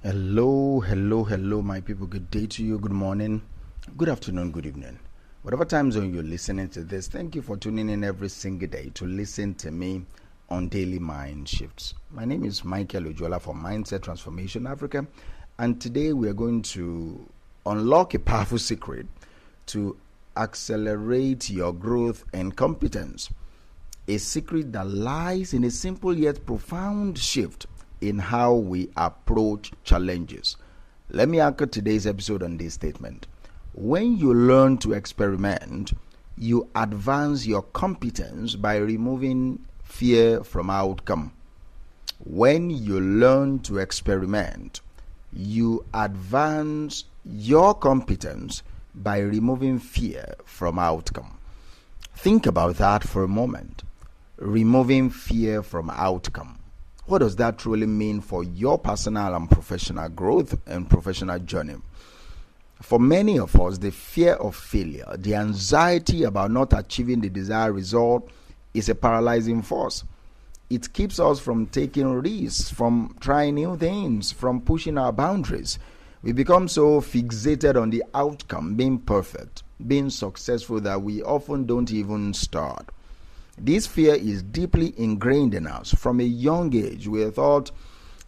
Hello, my people. Good day to you, good morning, good afternoon, good evening. Whatever time zone you're listening to this, thank you for tuning in every single day to listen to me on Daily Mind Shifts. My name is Michael Ojola from Mindset Transformation Africa, and today we are going to unlock a powerful secret to accelerate your growth and competence. A secret that lies in a simple yet profound shift in how we approach challenges. Let me anchor today's episode on this statement. When you learn to experiment, you advance your competence by removing fear from outcome. When you learn to experiment, you advance your competence by removing fear from outcome. Think about that for a moment. Removing fear from outcome. What does that truly mean for your personal and professional growth and professional journey? For many of us, the fear of failure, the anxiety about not achieving the desired result is a paralyzing force. It keeps us from taking risks, from trying new things, from pushing our boundaries. We become so fixated on the outcome being perfect, being successful, that we often don't even start. This fear is deeply ingrained in us. From a young age, we are taught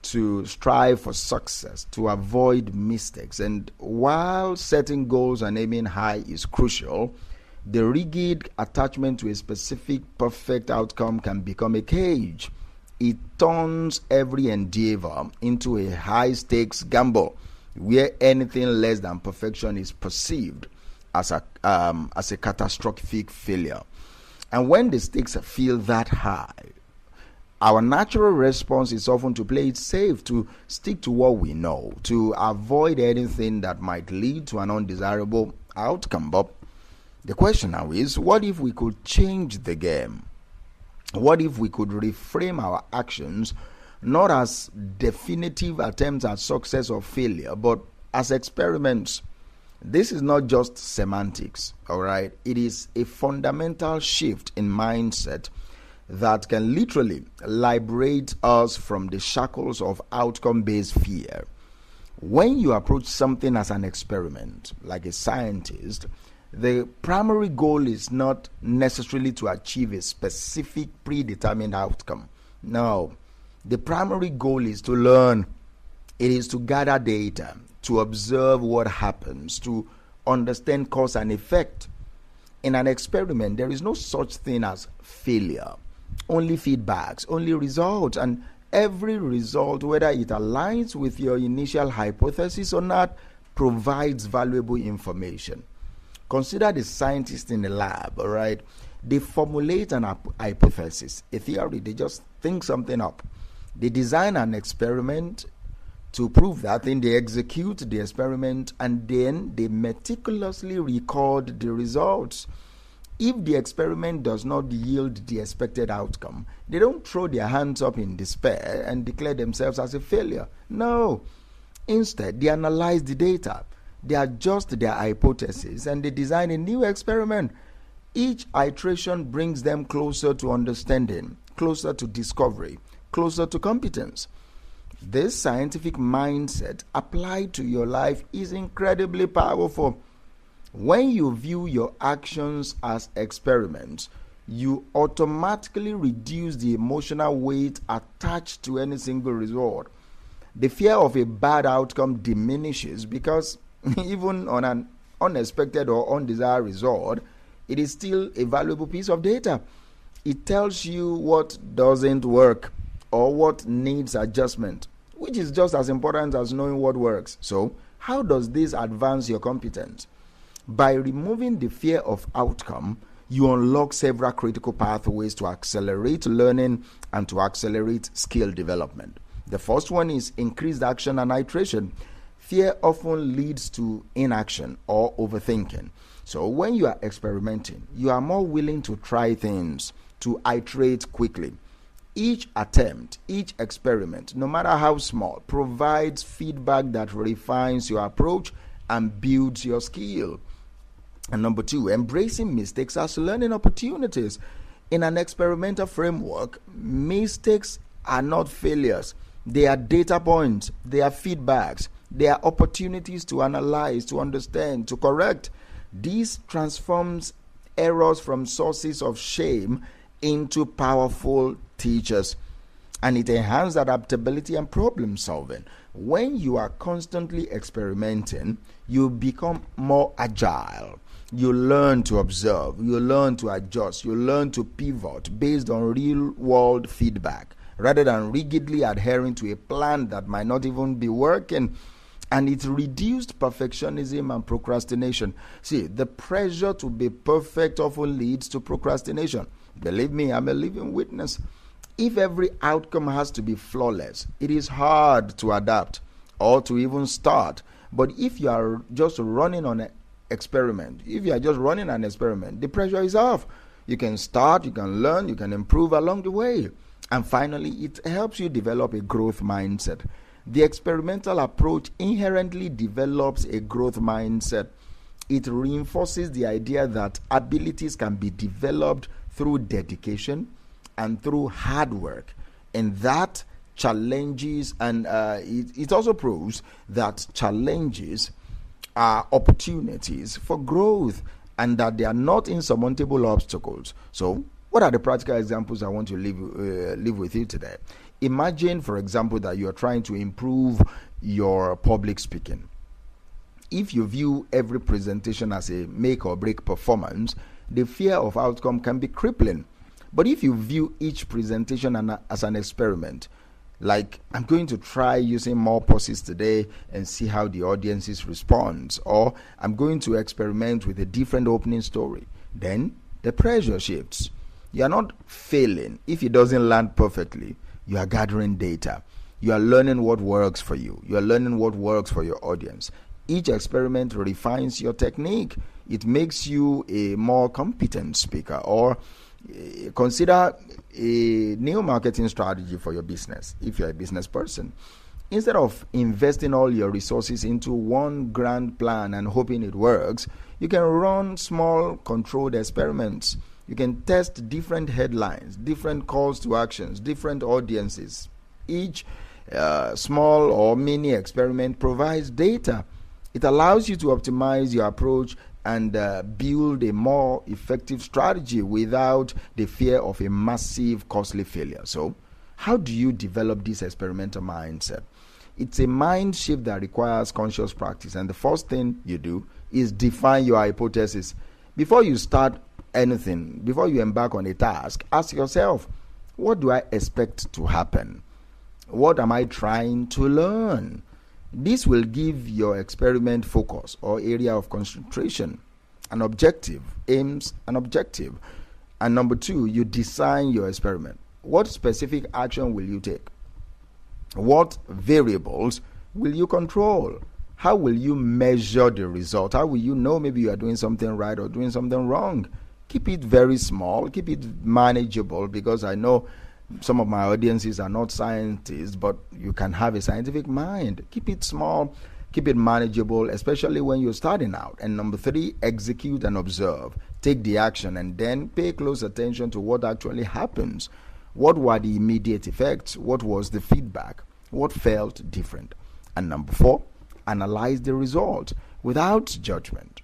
to strive for success, to avoid mistakes. And while setting goals and aiming high is crucial, the rigid attachment to a specific perfect outcome can become a cage. It turns every endeavor into a high-stakes gamble where anything less than perfection is perceived as a catastrophic failure. And when the stakes feel that high, our natural response is often to play it safe, to stick to what we know, to avoid anything that might lead to an undesirable outcome. But the question now is, what if we could change the game? What if we could reframe our actions not as definitive attempts at success or failure, but as experiments? This is not just semantics, all right? It is a fundamental shift in mindset that can literally liberate us from the shackles of outcome-based fear. When you approach something as an experiment, like a scientist, the primary goal is not necessarily to achieve a specific predetermined outcome. No, the primary goal is to learn. It is to gather data, to observe what happens, to understand cause and effect. In an experiment, there is no such thing as failure. Only feedbacks, only results, and every result, whether it aligns with your initial hypothesis or not, provides valuable information. Consider the scientists in the lab, all right? They formulate an hypothesis, a theory. They just think something up. They design an experiment to prove that, then they execute the experiment, and then they meticulously record the results. If the experiment does not yield the expected outcome, they don't throw their hands up in despair and declare themselves as a failure. No. Instead, they analyze the data, they adjust their hypothesis, and they design a new experiment. Each iteration brings them closer to understanding, closer to discovery, closer to competence. This scientific mindset applied to your life is incredibly powerful. When you view your actions as experiments, you automatically reduce the emotional weight attached to any single result. The fear of a bad outcome diminishes because even on an unexpected or undesired result, it is still a valuable piece of data. It tells you what doesn't work or what needs adjustment, which is just as important as knowing what works. So, how does this advance your competence? By removing the fear of outcome, you unlock several critical pathways to accelerate learning and to accelerate skill development. The first one is increased action and iteration. Fear often leads to inaction or overthinking. So when you are experimenting, you are more willing to try things, to iterate quickly. Each attempt, each experiment, no matter how small, provides feedback that refines your approach and builds your skill. And number two, embracing mistakes as learning opportunities. In an experimental framework, mistakes are not failures. They are data points, they are feedbacks, they are opportunities to analyze, to understand, to correct. This transforms errors from sources of shame into powerful teachers, and it enhances adaptability and problem solving. When you are constantly experimenting, you become more agile. You learn to observe, you learn to adjust, you learn to pivot based on real world feedback rather than rigidly adhering to a plan that might not even be working. And it reduced perfectionism and procrastination. See, the pressure to be perfect often leads to procrastination. Believe me, I'm a living witness. If every outcome has to be flawless, it is hard to adapt or to even start. But if you are just running on an experiment, the pressure is off. You can start, you can learn, you can improve along the way. And finally, it helps you develop a growth mindset. The experimental approach inherently develops a growth mindset. It reinforces the idea that abilities can be developed through dedication and through hard work, and that challenges, and it also proves that challenges are opportunities for growth and that they are not insurmountable obstacles. So, what are the practical examples I want to leave with you today? Imagine, for example, that you are trying to improve your public speaking. If you view every presentation as a make or break performance, the fear of outcome can be crippling. But if you view each presentation as an experiment, like I'm going to try using more pauses today and see how the audiences respond, or I'm going to experiment with a different opening story, then the pressure shifts. You are not failing if it doesn't land perfectly. You are gathering data. You are learning what works for you. You are learning what works for your audience. Each experiment refines your technique. It makes you a more competent speaker. Or consider a new marketing strategy for your business if you're a business person. Instead of investing all your resources into one grand plan and hoping it works, you can run small controlled experiments. You can test different headlines, different calls to actions, different audiences. Each small or mini experiment provides data. It allows you to optimize your approach and build a more effective strategy without the fear of a massive, costly failure. So, how do you develop this experimental mindset? It's a mind shift that requires conscious practice. And the first thing you do is define your hypothesis. Before you start anything, before you embark on a task, ask yourself, what do I expect to happen? What am I trying to learn? This will give your experiment focus or area of concentration, an objective, aims an objective. And number two, you design your experiment. What specific action will you take? What variables will you control? How will you measure the result? How will you know maybe you are doing something right or doing something wrong? Keep it very small, keep it manageable, because I know some of my audiences are not scientists, but you can have a scientific mind. Keep it small, keep it manageable, especially when you're starting out. And number three, execute and observe. Take the action and then pay close attention to what actually happens. What were the immediate effects? What was the feedback? What felt different? And number four, analyze the result without judgment.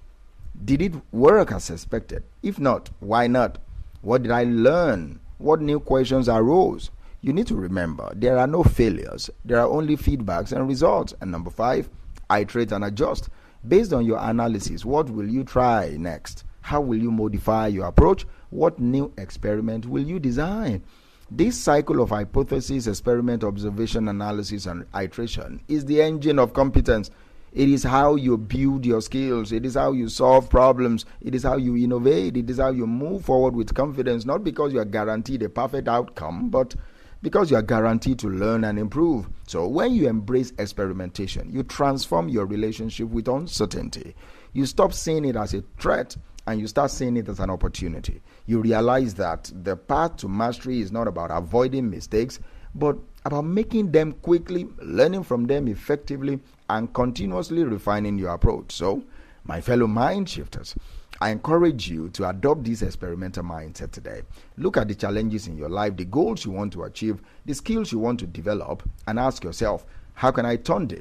Did it work as expected? If not, why not? What did I learn? What new questions arose? You need to remember, there are no failures. There are only feedbacks and results. And number five, iterate and adjust. Based on your analysis, what will you try next? How will you modify your approach? What new experiment will you design? This cycle of hypothesis, experiment, observation, analysis, and iteration is the engine of competence. It is how you build your skills. It is how you solve problems. It is how you innovate. It is how you move forward with confidence, not because you are guaranteed a perfect outcome, but because you are guaranteed to learn and improve. So when you embrace experimentation, you transform your relationship with uncertainty. You stop seeing it as a threat and you start seeing it as an opportunity. You realize that the path to mastery is not about avoiding mistakes, but about making them quickly, learning from them effectively, and continuously refining your approach. So, my fellow mind shifters, I encourage you to adopt this experimental mindset today. Look at the challenges in your life, the goals you want to achieve, the skills you want to develop, and ask yourself, how can I turn this